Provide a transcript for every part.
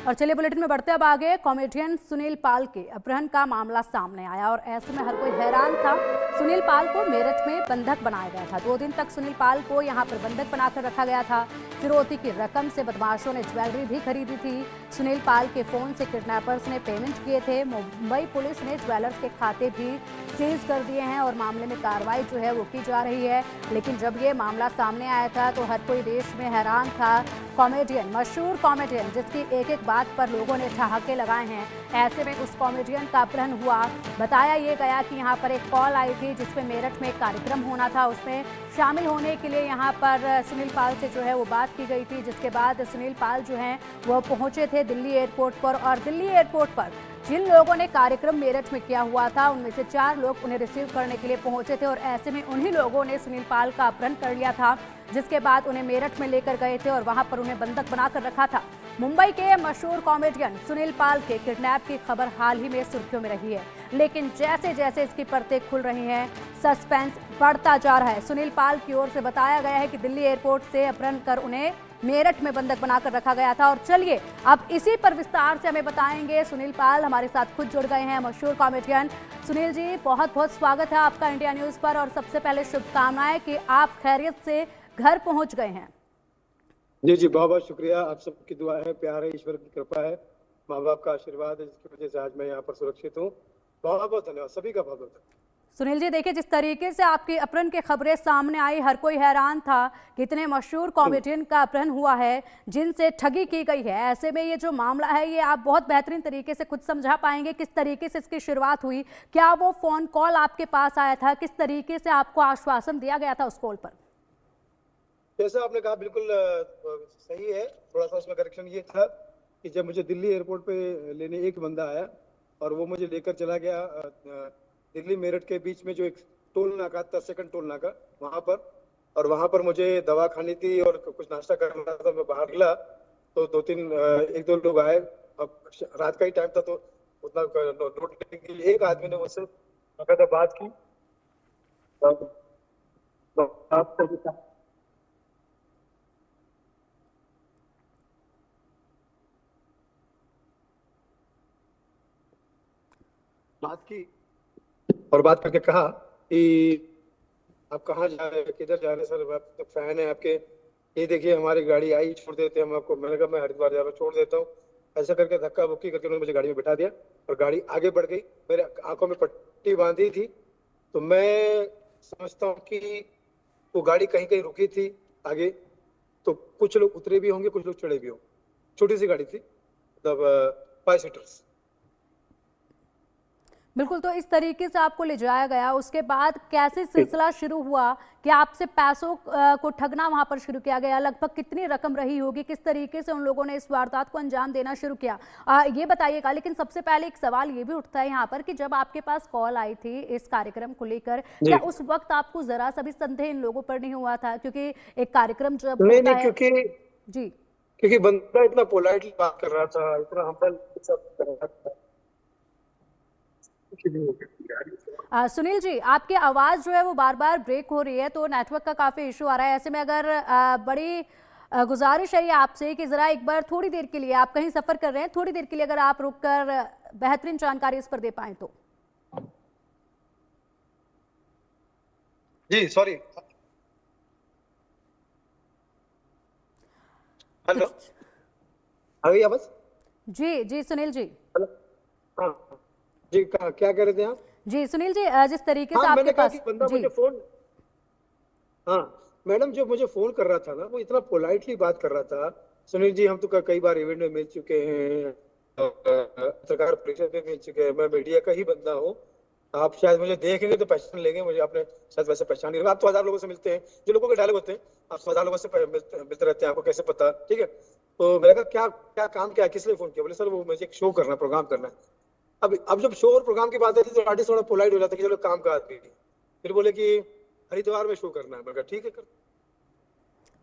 और चलिए बुलेटिन में बढ़ते अब आगे। कॉमेडियन सुनील पाल के अपहरण का मामला सामने आया और ऐसे में हर कोई हैरान था। सुनील पाल को मेरठ में बंधक बनाया गया था। 2 दिन तक सुनील पाल को यहां पर बंधक बनाकर रखा गया था। फिरौती की रकम से बदमाशों ने ज्वेलरी भी खरीदी थी। सुनील पाल के फोन से किडनैपर्स ने पेमेंट किए थे। मुंबई पुलिस ने ज्वेलर्स के खाते भी सीज कर दिए हैं और मामले में कार्रवाई जो है वो की जा रही है। लेकिन जब ये मामला सामने आया था तो हर कोई देश में हैरान था। कॉमेडियन, मशहूर कॉमेडियन जिसकी एक एक बात पर लोगों ने ठहाके लगाए हैं, ऐसे में उस कॉमेडियन का अपहरण हुआ। बताया ये गया कि यहाँ पर एक कॉल आई थी जिसमें मेरठ में एक कार्यक्रम होना था, उसमें शामिल होने के लिए यहाँ पर सुनील पाल से जो है वो बात की गई थी। जिसके बाद सुनील पाल जो हैं वो पहुंचे थे दिल्ली एयरपोर्ट पर और दिल्ली एयरपोर्ट पर जिन लोगों ने कार्यक्रम मेरठ में किया हुआ था उनमें से 4 लोग उन्हें रिसीव करने के लिए पहुंचे थे और ऐसे में उन्हीं लोगों ने सुनील पाल का अपहरण कर लिया था। जिसके बाद उन्हें मेरठ में लेकर गए थे और वहां पर उन्हें बंधक बनाकर रखा था। मुंबई के मशहूर कॉमेडियन सुनील पाल के किडनैप की खबर हाल ही में सुर्खियों में रही है, लेकिन जैसे जैसे इसकी परतें खुल रही हैं सस्पेंस बढ़ता जा रहा है। सुनील पाल की ओर से बताया गया है कि दिल्ली एयरपोर्ट से अपहरण कर उन्हें मेरठ में बंधक बनाकर रखा गया था। और चलिए अब इसी पर विस्तार से हमें बताएंगे सुनील पाल, हमारे साथ खुद जुड़ गए हैं मशहूर कॉमेडियन। सुनील जी, बहुत बहुत स्वागत है आपका इंडिया न्यूज पर और सबसे पहले शुभकामनाएं कि आप खैरियत से घर पहुंच गए हैं। जी जी, बहुत बहुत शुक्रिया। आप सबकी दुआ है, प्यार है, ईश्वर की कृपा है, माँ बाप का आशीर्वाद है जिसकी वजह से आज मैं यहाँ पर सुरक्षित हूँ। बहुत बहुत धन्यवाद, सभी का बहुत बहुत धन्यवाद। सुनील जी, देखिए जिस तरीके से आपकी अपहरण की खबरें सामने आई हर कोई हैरान था कि इतने मशहूर कॉमेडियन का अपहरण हुआ है जिनसे ठगी की गई है। ऐसे में ये जो मामला है ये आप बहुत बेहतरीन तरीके से खुद समझा पाएंगे किस तरीके से इसकी शुरुआत हुई। क्या वो फोन कॉल आपके पास आया था, किस तरीके से आपको आश्वासन दिया गया था उस कॉल पर? जैसा आपने कहा बिल्कुल सही है। थोड़ा सा उसमें करेक्शन ये था कि जब मुझे दिल्ली एयरपोर्ट पे लेने एक बंदा आया और वो मुझे लेकर चला गया दिल्ली मेरठ के बीच में जो एक टोल नाका था, सेकंड टोल नाका, वहां पर। और वहां पर मुझे दवा खानी थी और कुछ नाश्ता करना था। मैं बाहर निकला तो 1 2 लोग आए। अब रात का ही टाइम था तो उतना नोट लेने के लिए एक आदमी ने मुझसे बाकायदा बात की। बात की और बात करके कहा कि आप कहाँ जा रहे हैं, किधर जा रहे हैं? सर आप तो फैन है आपके, ये देखिए हमारी गाड़ी आई, छोड़ देते हैं हम आपको। मैंने कहा मैं हरिद्वार जा रहा हूँ, छोड़ देता हूँ। ऐसा करके धक्का बुक्की करके उन्होंने मुझे गाड़ी में बिठा दिया और गाड़ी आगे बढ़ गई। मेरे आंखों में पट्टी बांधी थी तो मैं समझता हूँ कि वो गाड़ी कहीं कहीं रुकी थी आगे, तो कुछ लोग उतरे भी होंगे, कुछ लोग चढ़े भी होंगे। छोटी सी गाड़ी थी, मतलब 5 सीटर्स। बिल्कुल, तो इस तरीके से आपको ले जाया गया। उसके बाद कैसे सिलसिला शुरू हुआ कि आपसे पैसों को ठगना वहां पर शुरू किया गया? लगभग कितनी रकम रही होगी, किस तरीके से उन लोगों ने इस वारदात को अंजाम देना शुरू किया, ये बताइएगा। लेकिन सबसे पहले एक सवाल ये भी उठता है यहाँ पर कि जब आपके पास कॉल आई थी इस कार्यक्रम को लेकर, क्या उस वक्त आपको जरा सा भी संदेह इन लोगों पर नहीं हुआ था? क्योंकि एक कार्यक्रम जब होता है क्योंकि बंदा इतना पोलाइटली बात कर रहा था, इतना हम्बल सब कर रहा था। सुनील जी, आपकी आवाज जो है वो बार बार ब्रेक हो रही है, तो नेटवर्क का काफी इशू आ रहा है। ऐसे में अगर बड़ी गुजारिश है आपसे कि जरा एक बार थोड़ी देर के लिए, आप कहीं सफर कर रहे हैं, थोड़ी देर के लिए अगर आप रुककर बेहतरीन जानकारी इस पर दे पाए तो। जी सॉरी, हेलो, आ गई आवाज? जी जी सुनील जी। हाँ जी, क्या कह रहे थे आप? जी सुनील जी, जिस तरीके से आपके पास बंदा मुझे फोन, हाँ मैडम, जो मुझे फोन कर रहा था ना वो इतना पोलाइटली बात कर रहा था। सुनील जी, हम तो कई बार इवेंट में मिल चुके हैं, पत्रकार परिषद में मिल चुके हैं, मैं मीडिया का ही बंदा हूँ। आप शायद मुझे देखेंगे तो पहचान लेंगे, मुझे आपने शायद वैसे पहचान नहीं। आप तो 1000 लोगों से मिलते हैं, जो लोगों के डायलॉग होते हैं, आप 1000 लोगों से मिलते रहते हैं, आपको कैसे पता? ठीक है, तो मैंने कहा क्या क्या काम, क्या किस लिए फोन किया? बोले सर वो मुझे एक शो करना, प्रोग्राम करना है। अब जब शो और प्रोग्राम की बात आती है तो आर्टिस्ट थोड़ा पोलाइट हो जाता है कि चलो काम का आदमी। फिर बोले कि हरिद्वार में शो करना है। मैं कहा ठीक है कर।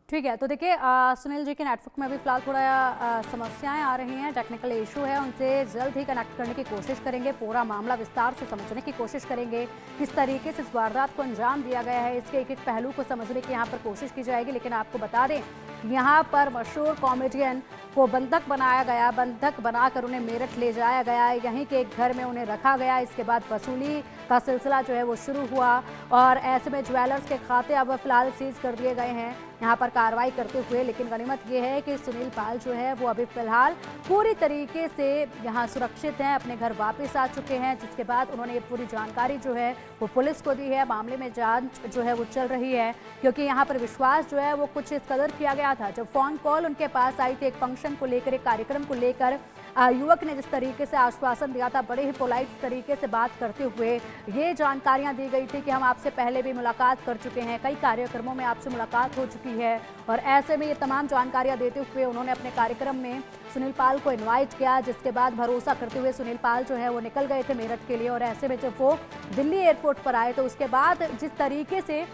ठीक है, तो देखिए सुनील जी के नेटवर्क में अभी फिलहाल थोड़ा समस्याएं आ रही हैं, टेक्निकल इशू है, उनसे जल्द ही कनेक्ट करने की कोशिश करेंगे, पूरा मामला विस्तार से समझने की कोशिश करेंगे, किस तरीके से इस वारदात को अंजाम दिया गया है, इसके एक एक पहलू को समझने की यहाँ पर कोशिश की जाएगी। लेकिन आपको बता दें यहाँ पर मशहूर कॉमेडियन को बंधक बनाया गया, बंधक बनाकर उन्हें मेरठ ले जाया गया, यहीं के एक घर में उन्हें रखा गया। इसके बाद वसूली का सिलसिला जो है वो शुरू हुआ और ऐसे में ज्वेलर्स के खाते अब फिलहाल सीज कर दिए गए हैं यहाँ पर कार्रवाई करते हुए। लेकिन गनीमत ये है कि सुनील पाल जो है वो अभी फिलहाल पूरी तरीके से यहाँ सुरक्षित हैं, अपने घर वापस आ चुके हैं, जिसके बाद उन्होंने ये पूरी जानकारी जो है वो पुलिस को दी है। मामले में जांच जो है वो चल रही है, क्योंकि यहाँ पर विश्वास जो है वो कुछ इस कदर किया गया था। जब फोन कॉल उनके पास आई थी एक फंक्शन को लेकर, एक कार्यक्रम को लेकर, युवक ने जिस तरीके से आश्वासन दिया था, बड़े ही पोलाइट तरीके से बात करते हुए ये जानकारियां दी गई थी कि हम आपसे पहले भी मुलाकात कर चुके हैं, कई कार्यक्रमों में आपसे मुलाकात हो चुकी है। और ऐसे में ये तमाम जानकारियां देते हुए उन्होंने अपने कार्यक्रम में सुनील पाल को इनवाइट किया, जिसके बाद भरोसा करते हुए सुनील पाल जो है वो निकल गए थे मेरठ के लिए। और ऐसे में जब वो दिल्ली एयरपोर्ट पर आए तो उसके बाद जिस तरीके से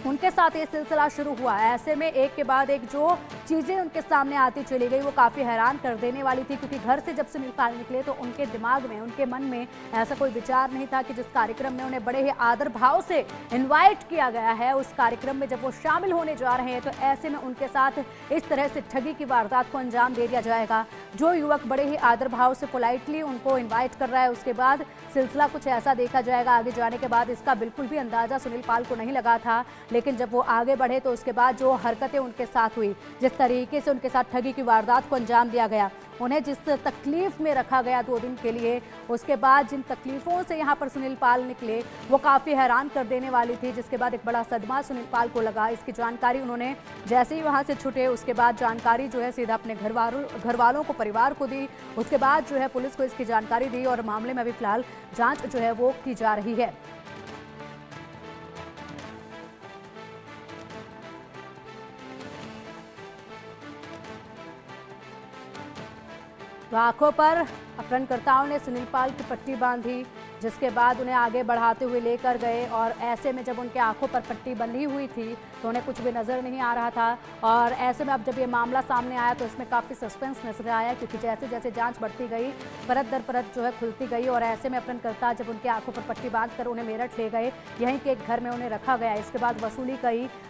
उनके साथ ये सिलसिला शुरू हुआ, ऐसे में एक के बाद एक जो चीज़ें उनके सामने आती चली गई वो काफ़ी हैरान कर देने वाली थी। क्योंकि घर से जब सुनील पाल निकले तो उनके दिमाग में, उनके मन में ऐसा कोई विचार नहीं था कि जिस कार्यक्रम में उन्हें बड़े ही आदर भाव से इनवाइट किया गया है, उस कार्यक्रम में जब वो शामिल होने जा रहे हैं तो ऐसे में उनके साथ इस तरह से ठगी की वारदात को अंजाम दे दिया जाएगा। जो युवक बड़े ही आदर भाव से पोलाइटली उनको इन्वाइट कर रहा है, उसके बाद सिलसिला कुछ ऐसा देखा जाएगा आगे जाने के बाद। इसका बिल्कुल भी अंदाजा सुनील पाल को नहीं लगा था, लेकिन जब वो आगे बढ़े तो उसके बाद जो हरकतें उनके साथ हुई, जिस तरीके से उनके साथ ठगी की वारदात को अंजाम दिया गया, उन्हें जिस तकलीफ में रखा गया 2 दिन के लिए, उसके बाद जिन तकलीफों से यहाँ पर सुनील पाल निकले वो काफ़ी हैरान कर देने वाली थी। जिसके बाद एक बड़ा सदमा सुनील पाल को लगा। इसकी जानकारी उन्होंने जैसे ही वहाँ से छूटे उसके बाद जानकारी जो है सीधा अपने घर वालों को, परिवार को दी। उसके बाद जो है पुलिस को इसकी जानकारी दी और मामले में अभी फिलहाल जाँच जो है वो की जा रही है। तो आंखों पर अपहरणकर्ताओं ने सुनील पाल की पट्टी बांधी, जिसके बाद उन्हें आगे बढ़ाते हुए लेकर गए। और ऐसे में जब उनके आंखों पर पट्टी बंधी हुई थी तो उन्हें कुछ भी नज़र नहीं आ रहा था। और ऐसे में अब जब ये मामला सामने आया तो इसमें काफ़ी सस्पेंस नजर आया, क्योंकि जैसे जैसे जांच बढ़ती गई, परत दर परत जो है खुलती गई। और ऐसे में अपहरणकर्ता जब उनके आंखों पर पट्टी बांधकर उन्हें मेरठ ले गए, यहीं के एक घर में उन्हें रखा गया। इसके बाद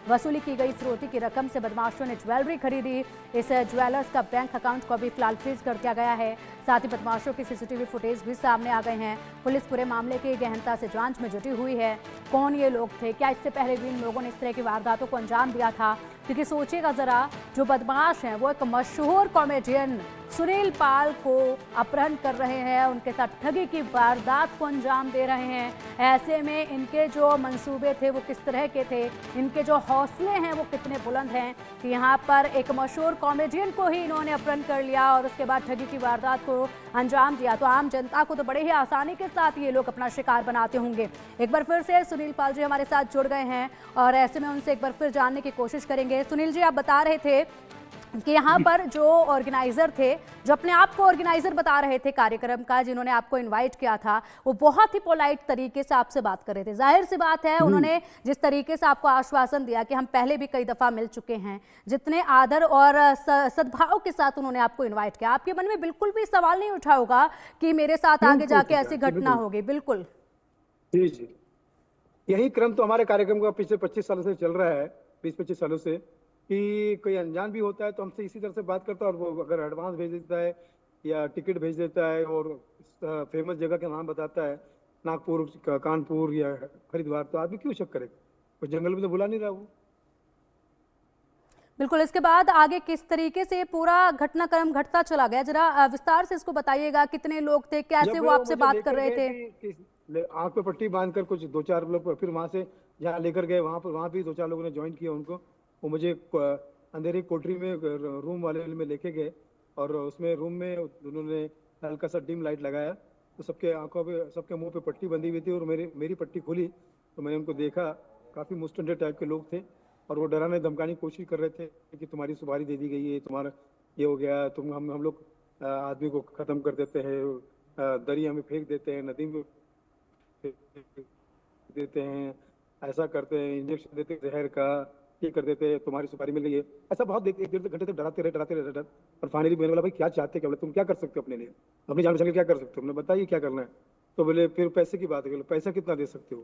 वसूली की गई फिरौती की रकम से बदमाशों ने ज्वेलरी खरीदी। इस ज्वेलर्स का बैंक अकाउंट को भी फिलहाल फ्रीज कर दिया गया है। साथ ही बदमाशों की सीसीटीवी फुटेज भी सामने आ गए हैं। पुलिस पूरे मामले की गहनता से जांच में जुटी हुई है। कौन ये लोग थे, क्या इससे पहले भी इन लोगों ने इस तरह की वारदातों को अंजाम दिया था? क्योंकि सोचिएगा जरा, जो बदमाश हैं वो एक मशहूर कॉमेडियन सुनील पाल को अपहरण कर रहे हैं, उनके साथ ठगी की वारदात को अंजाम दे रहे हैं। ऐसे में इनके जो मंसूबे थे वो किस तरह के थे, इनके जो हौसले हैं वो कितने बुलंद हैं कि यहाँ पर एक मशहूर कॉमेडियन को ही इन्होंने अपहरण कर लिया और उसके बाद ठगी की वारदात को अंजाम दिया। तो आम जनता को तो बड़े ही आसानी के साथ ये लोग अपना शिकार बनाते होंगे। एक बार फिर से सुनील पाल जी हमारे साथ जुड़ गए हैं और ऐसे में उनसे एक बार फिर जानने की कोशिश करेंगे। सुनील जी, आप बता रहे थे कि यहाँ पर जो ऑर्गेनाइजर थे, जो अपने आप को ऑर्गेनाइजर बता रहे थे कार्यक्रम का, जिन्होंने आपको इनवाइट किया था, वो बहुत ही पोलाइट तरीके से आपसे बात कर रहे थे। जाहिर सी बात है, उन्होंने जिस तरीके से आपको आश्वासन दिया कि हम पहले भी कई दफा मिल चुके हैं, जितने आदर और सद्भाव के साथ उन्होंने आपको इन्वाइट किया, आपके मन में बिल्कुल भी सवाल नहीं उठा होगा कि मेरे साथ आगे जाके ऐसी घटना होगी? बिल्कुल जी जी, यही क्रम तो हमारे कार्यक्रम का पिछले 25 सालों से चल रहा है, 20-25 सालों से, कि कोई अनजान भी होता है तो हमसे इसी तरह से बात करता है। और वो अगर एडवांस भेज देता है या टिकट भेज देता है और फेमस जगह का नाम बताता है, नागपुर, कानपुर या हरिद्वार, तो आदमी क्यों शक करेगा? कुछ जंगल में तो बुला नहीं रहा वो। बिल्कुल। इसके बाद आगे किस तरीके से पूरा घटनाक्रम घटता चला गया, जरा विस्तार से इसको बताइएगा। कितने लोग थे, कैसे वो आपसे बात कर रहे थे? आंख पे पट्टी बांधकर कुछ 2-4 लोग, फिर वहां से जहाँ लेकर गए वहां भी 2-4 लोगों ने ज्वाइन किया उनको। वो मुझे अंधेरी कोठरी में रूम वाले में लेके गए और उसमें रूम में उन्होंने हल्का सा डिम लाइट लगाया, तो सबके आंखों पे, सबके मुंह पे पट्टी बंधी हुई थी और मेरी पट्टी खुली तो मैंने उनको देखा। काफी मुस्टंडे टाइप के लोग थे और वो डराने धमकाने की कोशिश कर रहे थे कि तुम्हारी सुपारी दे दी गई है, तुम्हारा ये हो गया, हम लोग आदमी को खत्म कर देते हैं, दरिया में फेंक देते हैं, नदी में फेंक देते हैं, ऐसा करते हैं, इंजेक्शन देते हैं जहर का, ये कर देते हैं, तुम्हारी सुपारी मिल गई है। ऐसा बहुत एक 1-1.5 घंटे तक डराते रहे। और फाइनली मैंने बोला, भाई क्या चाहते क्या? बोले तुम क्या कर सकते हो अपने लिए, अपनी जान बचाने के लिए क्या कर सकते हो? हमने बताइए क्या करना है। तो बोले फिर पैसे की बात है। पैसा कितना दे सकते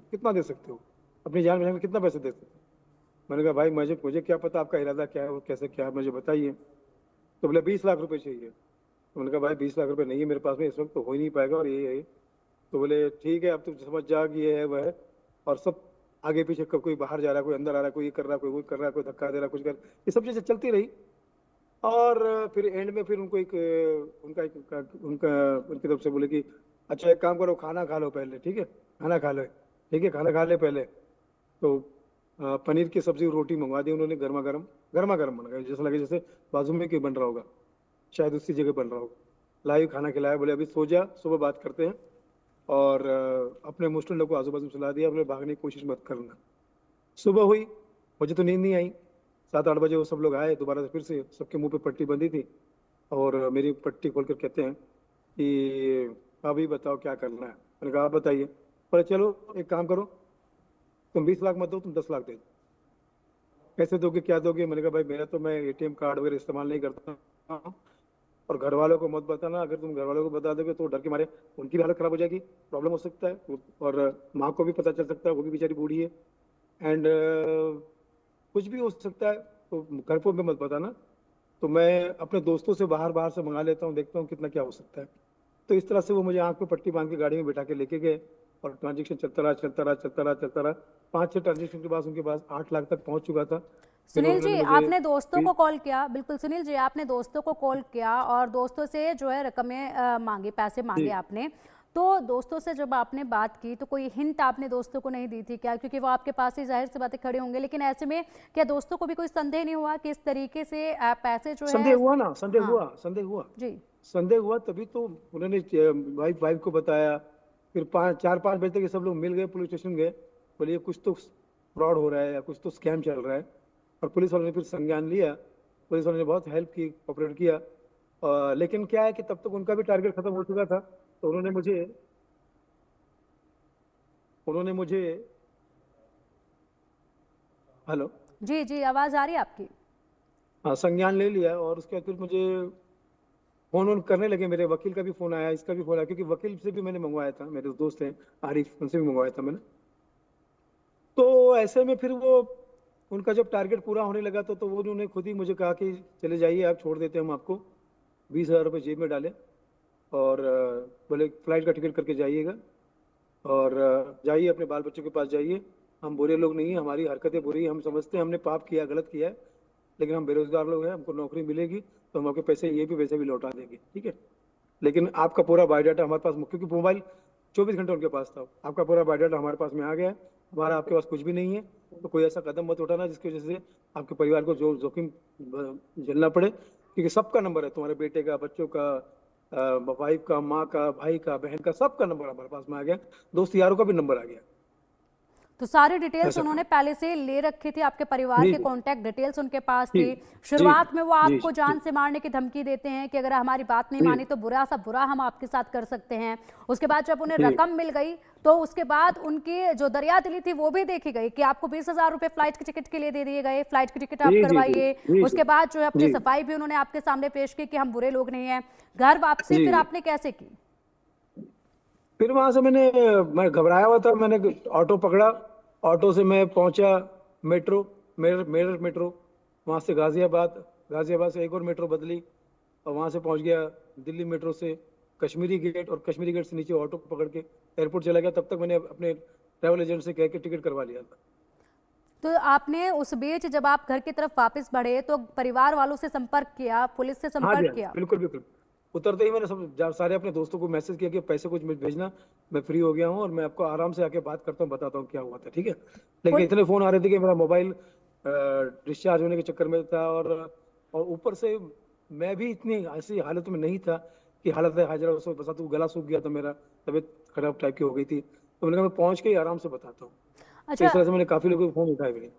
हो? अपनी जान बचाने में कितना पैसा दे सकते हो? मैंने कहा भाई मुझे मुझे क्या पता आपका इरादा क्या है और कैसे क्या है, मुझे बताइए। तो बोले 20 लाख रुपए चाहिए। तो मैंने कहा भाई 20 लाख रुपए नहीं है मेरे पास में इस वक्त, तो हो ही नहीं पाएगा, और ये है। तो बोले ठीक है, अब तुम समझ जा कि ये है वह है। और सब आगे पीछे कोई बाहर जा रहा है, कोई अंदर आ रहा है, कोई ये कर रहा है, कोई वो कर रहा है, कोई धक्का दे रहा है, कुछ कर, ये सब चीजें चलती रही। और फिर एंड में फिर उनको एक उनका उनकी तरफ से बोले कि अच्छा एक काम करो, खाना खा लो पहले, ठीक है, खाना खा लो, ठीक है, खाना खा ले पहले। तो पनीर की सब्जी और रोटी मंगवा दी उन्होंने, गर्मा गर्म, गर्मा गर्म बन गया, जैसा लगे जैसे बाजू में कोई बन रहा होगा, शायद उसी जगह बन रहा होगा। लाइव खाना खिलाया, बोले अभी सो जा, सुबह बात करते हैं। और अपने मुस्लिम लोग को आजू बाजू सुला दिया, बोले भागने की कोशिश मत करना। सुबह हुई, मुझे तो नींद नहीं आई। 7-8 बजे वो सब लोग आए दोबारा से, फिर से सबके मुंह पे पट्टी बंधी थी, और मेरी पट्टी खोलकर कहते हैं कि अभी बताओ क्या करना है। मैंने कहा आप बताइए। बोले चलो एक काम करो, तुम 20 लाख मत दो, तुम 10 लाख दे दो। कैसे दोगे, क्या दोगे? मैंने कहा भाई मेरा तो, मैं एटीएम कार्ड वगैरह इस्तेमाल नहीं करता हूँ, और घर वालों को मत बताना, अगर तुम घर वालों को बता दोगे तो डर के मारे उनकी भी हालत खराब हो जाएगी, प्रॉब्लम हो सकता है, और माँ को भी पता चल सकता है, वो भी बेचारी बूढ़ी है, एंड कुछ भी हो सकता है, तो घर पर भी मत बताना। तो मैं अपने दोस्तों से बाहर बाहर से मंगा लेता हूँ, देखता हूँ कितना क्या हो सकता है। तो इस तरह से वो मुझे आंख पे पट्टी बांध के गाड़ी में बैठा के लेके गए, और ट्रांजेक्शन चलता रहा चलता रहा चलता रहा चलता रहा। 5-6 ट्रांजेक्शन के बाद उनके पास 8 लाख तक पहुंच चुका था। फिर सुनील उन्होंने जी, मुझे आपने दोस्तों को कॉल किया? बिल्कुल सुनील जी, आपने दोस्तों को कॉल किया और दोस्तों से जो है रकमें मांगी, पैसे मांगे जी आपने। तो दोस्तों से जब आपने बात की तो कोई हिंट आपने दोस्तों को नहीं दी थी क्या? क्योंकि वो आपके पास ही जाहिर सी बातें खड़े होंगे, लेकिन ऐसे में क्या दोस्तों को भी कोई संदेह नहीं हुआ कि इस तरीके से पैसे जो संदेह है? हुआ ना, संदेह हाँ हुआ, संदेह हुआ, जी। संदेह हुआ, तभी तो उन्होंने वाइफ वाइफ को बताया। फिर 4-5 बजे तक ये सब लोग मिल गए, पुलिस स्टेशन गए, बोले ये कुछ तो फ्रॉड हो रहा है या कुछ तो स्कैम चल रहा है। और पुलिस वालों ने फिर संज्ञान लिया, पुलिस वालों ने बहुत हेल्प की, कोऑपरेट किया। लेकिन क्या है कि तब तक उनका भी टारगेट खत्म हो चुका था, तो उन्होंने मुझे हेलो, जी जी, आवाज आ रही है आपकी? हाँ, संज्ञान ले लिया। और उसके बाद फिर मुझे फोन वोन करने लगे, मेरे वकील का भी फोन आया, इसका भी फोन आया, क्योंकि वकील से भी मैंने मंगवाया था, मेरे दोस्त हैं आरिफ, उनसे भी मंगवाया था मैंने। तो ऐसे में फिर वो, उनका जब टारगेट पूरा होने लगा तो वो उन्होंने खुद ही मुझे कहा कि चले जाइए आप, छोड़ देते हैं हम आपको, 20,000 रुपये जेब में डाले, और बोले फ्लाइट का टिकट करके जाइएगा, और जाइए अपने बाल बच्चों के पास जाइए, हम बुरे लोग नहीं हैं, हमारी हरकतें बुरी हैं, हम समझते हैं हमने पाप किया, गलत किया है, लेकिन हम बेरोजगार लोग हैं, हमको नौकरी मिलेगी तो हम आपके पैसे, ये भी पैसे भी लौटा देंगे, ठीक है, लेकिन आपका पूरा बायोडाटा हमारे पास, क्योंकि मोबाइल 24 घंटे उनके पास था, आपका पूरा बायोडाटा हमारे पास में आ गया है, हमारा आपके पास कुछ भी नहीं है। तो कोई ऐसा कदम मत उठाना जिसकी वजह से आपके परिवार को जो जोखिम झेलना पड़े, क्योंकि सबका नंबर है, तुम्हारे बेटे का, बच्चों का, वाइफ का, माँ का, भाई का, बहन का, सबका नंबर हमारे पास में आ गया, दोस्त यारों का भी नंबर आ गया। तो सारी डिटेल्स ऐसा उन्होंने पहले से ले रखी थी, आपके परिवार जी के कांटेक्ट डिटेल्स उनके पास जी थी। जी शुरुआत में वो जी आपको जी जान से मारने की धमकी देते हैं कि अगर हमारी बात नहीं जी मानी तो बुरा सा बुरा हम आपके साथ कर सकते हैं। उसके बाद जब उन्हें जी रकम मिल गई तो उसके बाद उनकी जो दरिया दिली थी वो भी देखी गई कि आपको 20,000 रुपए फ्लाइट के टिकट के लिए दे दिए गए, फ्लाइट की टिकट आप जी जी करवाइए। जी उसके बाद जो है अपनी जी सफाई भी उन्होंने आपके सामने पेश की कि हम बुरे लोग नहीं है। घर वापसी फिर जी। आपने कैसे की? फिर वहां से मैं घबराया हुआ था, मैंने ऑटो पकड़ा, ऑटो से मैं पहुंचा मेट्रो, मेरठ मेट्रो, वहां से गाजियाबाद, गाजियाबाद से एक और मेट्रो बदली, और वहां से पहुंच गया दिल्ली मेट्रो से कश्मीरी गेट, और कश्मीरी गेट से नीचे ऑटो पकड़ के एयरपोर्ट चला गया। तब तक मैंने अपने ट्रैवल एजेंट से कह के टिकट करवा लिया था। तो आपने उस बीच जब आप घर की तरफ वापस बढ़े तो परिवार वालों से संपर्क किया, पुलिस से हाँ जी, संपर्क हाँ जी, किया? बिल्कुल बिल्कुल। उतरते ही मैंने सारे अपने दोस्तों को मैसेज किया कि पैसे कुछ भेजना, मैं फ्री हो गया हूँ, और मैं आपको आराम से आके बात करता हूँ, बताता हूँ क्या हुआ था, ठीक है। लेकिन पुल इतने फोन आ रहे थे कि मेरा मोबाइल डिस्चार्ज होने के चक्कर में था, और ऊपर से मैं भी इतनी ऐसी हालत में नहीं था कि हालत हाजरा, उसमें बसा तो गला सूख गया था मेरा, तबीयत खराब टाइप की हो गई थी। तो मैंने कहा मैं पहुंच के ही आराम से बताता हूँ। तो अच्छा, इस तरह से मैंने काफी लोगों को फोन उठाए भी।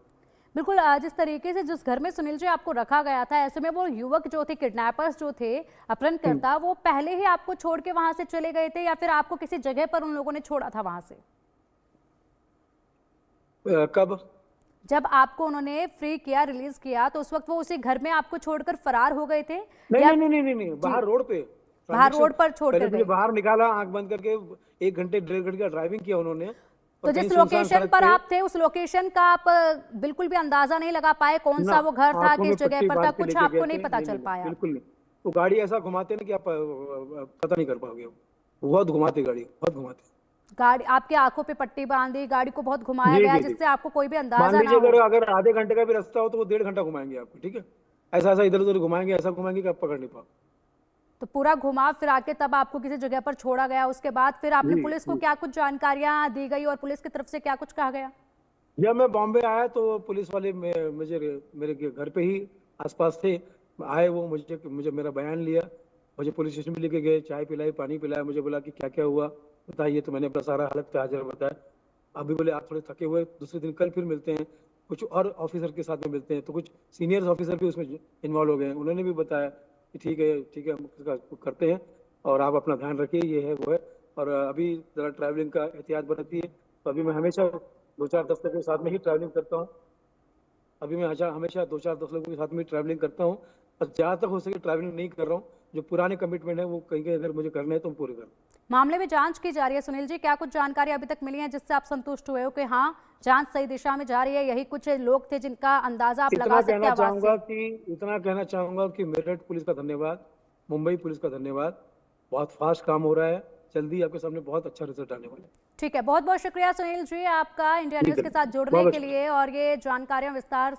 बिल्कुल। जिस तरीके से जिस घर में सुनील जी आपको रखा गया था, ऐसे में वो युवक जो थे, किडनैपर्स जो थे, अपहरणकर्ता, वो पहले ही आपको छोड़ के वहां से चले गए थे या फिर आपको किसी जगह पर उन लोगों ने छोड़ा था वहां से? कब? जब आपको उन्होंने फ्री किया, रिलीज किया, तो उस वक्त वो उसी घर में आपको छोड़कर फरार हो गए थे नहीं या? नहीं नहीं नहीं नहीं, जी, बाहर रोड पे बाहर ट्रांजेक्शन। रोड पर पहले छोड़कर मुझे गए? बाहर निकाला आंख बंद करके, 1 घंटे 1.5 घंटे का ड्राइविंग किया उन्होंने, तो जिस लोकेशन पर आप थे उस लोकेशन का आप बिल्कुल भी अंदाजा नहीं लगा पाए कौन सा वो घर था, किस जगह पर था, कुछ आपको नहीं पता चल पाया? बिल्कुल नहीं। वो गाड़ी ऐसा घुमाते ना कि आप पता नहीं कर पाओगे। बहुत घुमाते गाड़ी, बहुत घुमाते। गाड़ी आपके आंखों पे पट्टी बांधी, गाड़ी को बहुत घुमाया गया जिससे आपको कोई भी मान अंदाजा ना लीजिए हो। अगर आधे घंटे का भी रास्ता हो तो वो 1.5 घंटा घुमाएंगे आपको, ठीक है। ऐसा ऐसा इधर उधर घुमाएंगे, ऐसा घुमाएंगे कि आप पकड़ नहीं पाओ। तो पूरा घुमा फिरा के तब आपको किसी जगह पर छोड़ा गया, उसके बाद फिर आपने जी, पुलिस को जी। क्या कुछ जानकारियां दी गई और पुलिस की तरफ से क्या कुछ कहा गया? जब मैं बॉम्बे आया तो पुलिस वाले मुझे मेरे घर पे ही आसपास थे। आए वो मुझे मुझे मेरा बयान लिया, मुझे पुलिस स्टेशन भी लेके गए, चाय पिलाई, पानी पिलाया, मुझे बोला कि क्या क्या हुआ बताइए। तो मैंने अपना सारा हालत पे हाजिर बताया। अभी बोले आप थोड़े थके हुए, दूसरे दिन कल फिर मिलते हैं, कुछ और ऑफिसर के साथ में मिलते हैं। तो कुछ सीनियर ऑफिसर भी उसमें इन्वॉल्व हो गए हैं, उन्होंने भी बताया कि ठीक है हम इसका करते हैं और आप अपना ध्यान रखिए, ये है वो है। और अभी ज़रा ट्रैवलिंग का एहतियात बरतिए। तो अभी मैं हमेशा 2-4 दोस्तों के साथ में ही ट्रैवलिंग करता हूँ। अभी मैं हमेशा 2-4 लोगों के साथ में ट्रैवलिंग करता हूँ और जहाँ तक हो सके ट्रैवलिंग नहीं कर रहा हूँ। जो पुराने कमिटमेंट है वो कहीं कहीं अगर मुझे करने हैं तो हम पूरे करें। मामले में जांच की जा रही है सुनील जी, क्या कुछ जानकारी अभी तक मिली है जिससे आप संतुष्ट हुए हो कि हाँ जांच सही दिशा में जा रही है, यही कुछ लोग थे जिनका अंदाजा आप लगा सकते हैं आवाज से? इतना कहना चाहूंगा कि मेरठ पुलिस का धन्यवाद, मुंबई पुलिस का धन्यवाद। बहुत फास्ट काम हो रहा है, जल्दी आपके सामने बहुत अच्छा रिजल्ट आने वाला है। ठीक है, बहुत बहुत शुक्रिया सुनील जी आपका इंडिया ठीक न्यूज है, के साथ बहुत जुड़ने बहुत के शुक्रिया। लिए और ये जानकारियां विस्तार